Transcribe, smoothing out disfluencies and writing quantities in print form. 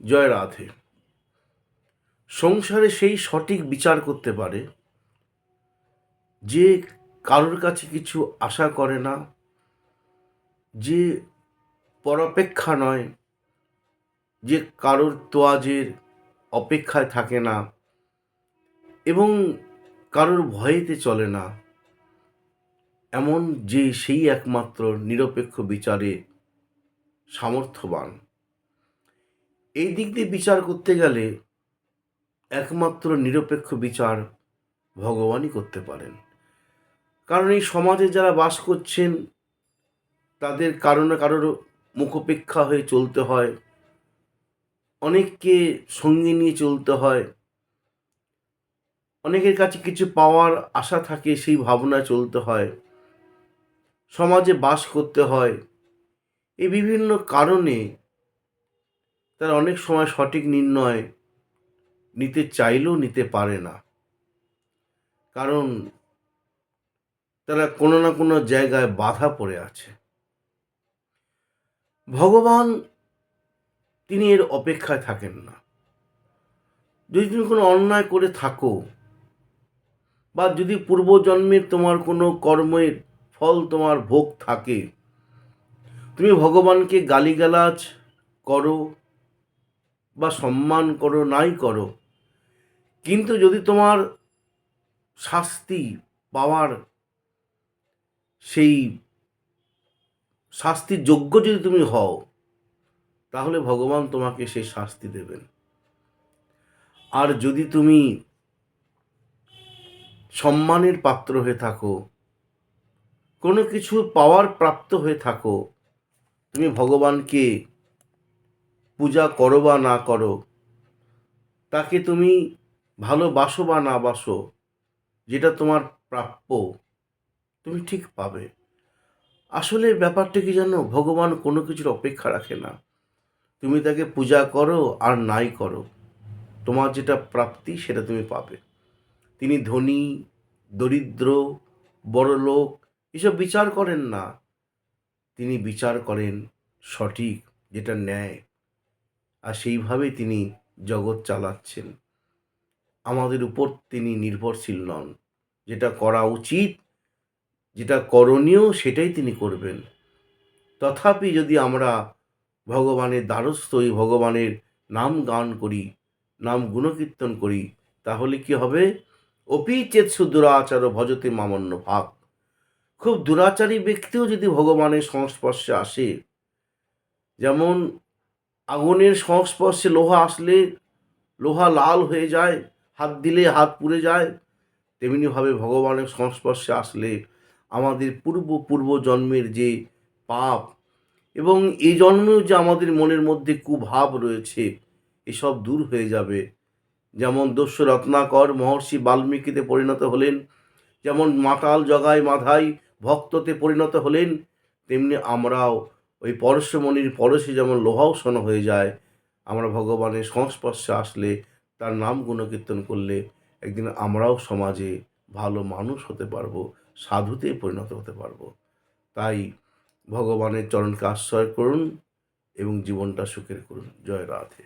জয় রাধে। সংসারে সেই সঠিক বিচার করতে পারে যে কারোর কাছে কিছু আশা করে না, যে পরঅপেক্ষা নয়, যে কারোর তোয়াজের অপেক্ষায় থাকে না এবং কারোর ভয়েতে চলে না, এমন যে সেই একমাত্র নিরপেক্ষ বিচারে সামর্থ্যবান। এই দিক দিয়ে বিচার করতে গেলে একমাত্র নিরপেক্ষ বিচার ভগবানই করতে পারেন। কারণ এই সমাজে যারা বাস করছেন তাদের কারো না কারোর মুখোপেক্ষা হয়ে চলতে হয়, অনেককে সঙ্গে নিয়ে চলতে হয়, অনেকের কাছে কিছু পাওয়ার আশা থাকে, সেই ভাবনায় চলতে হয়, সমাজে বাস করতে হয়। এই বিভিন্ন কারণে তারা অনেক সময় সঠিক নির্ণয় নিতে চাইলেও নিতে পারে না, কারণ তারা কোনো না কোনো জায়গায় বাধা পড়ে আছে। ভগবান তিনি এর অপেক্ষায় থাকেন না। যদি তুমি কোনো অন্যায় করে থাকো বা যদি পূর্বজন্মের তোমার কোনো কর্মের ফল তোমার ভোগ থাকে, তুমি ভগবানকে গালিগালাজ করো বা সম্মান করো নাই করো, কিন্তু যদি তোমার শাস্তি পাওয়ার সেই শাস্তির যোগ্য যদি তুমি হও, তাহলে ভগবান তোমাকে সেই শাস্তি দেবেন। আর যদি তুমি সম্মানের পাত্র হয়ে থাকো, কোনো কিছু পাওয়ার প্রাপ্ত হয়ে থাকো, তুমি ভগবানকে পূজা করো বা না করো, তাকে তুমি ভালোবাসো বা না বাসো, যেটা তোমার প্রাপ্য তুমি ঠিক পাবে। আসলে ব্যাপারটা কি জানো, ভগবান কোনো কিছুর অপেক্ষা রাখে না। তুমি তাকে পূজা করো আর নাই করো, তোমার যেটা প্রাপ্তি সেটা তুমি পাবে। তিনি ধনী, দরিদ্র, বড়লোক এসব বিচার করেন না। তিনি বিচার করেন সঠিক, যেটা ন্যায়, আর সেইভাবেই তিনি জগৎ চালাচ্ছেন। আমাদের উপর তিনি নির্ভরশীল নন। যেটা করা উচিত, যেটা করণীয়, সেটাই তিনি করবেন। তথাপি যদি আমরা ভগবানের দ্বারস্থ হই, ভগবানের নাম গান করি, নাম গুণকীর্তন করি, তাহলে কি হবে? অপি চেৎসু দুরাচার ভজতে মামন্য ভাগ। খুব দুরাচারী ব্যক্তিও যদি ভগবানের সংস্পর্শে আসে, যেমন আগুনের সংস্পর্শে লোহা আসলে লোহা লাল হয়ে যায়, হাত দিলে হাত পুড়ে যায়, তেমনিভাবে ভগবানের সংস্পর্শে আসলে আমাদের পূর্ব জন্মের যে পাপ এবং এই জন্মেও যে আমাদের মনের মধ্যে কুভাব রয়েছে, এসব দূর হয়ে যাবে। যেমন দস্যু রত্নাকর মহর্ষি বাল্মীকিতে পরিণত হলেন, যেমন মাতাল জগায় মাধাই ভক্ততে পরিণত হলেন, তেমনি আমরাও ওই পরশমণির পরশে যেমন লোহাওসন হয়ে যায়, আমরা ভগবানের সংস্পর্শে আসলে, তার নাম গুণকীর্তন করলে একদিন আমরাও সমাজে ভালো মানুষ হতে পারবো, সাধুতে পরিণত হতে পারবো। তাই ভগবানের চরণকে আশ্রয় করুন এবং জীবনটা সুখের করুন। জয় রাধে।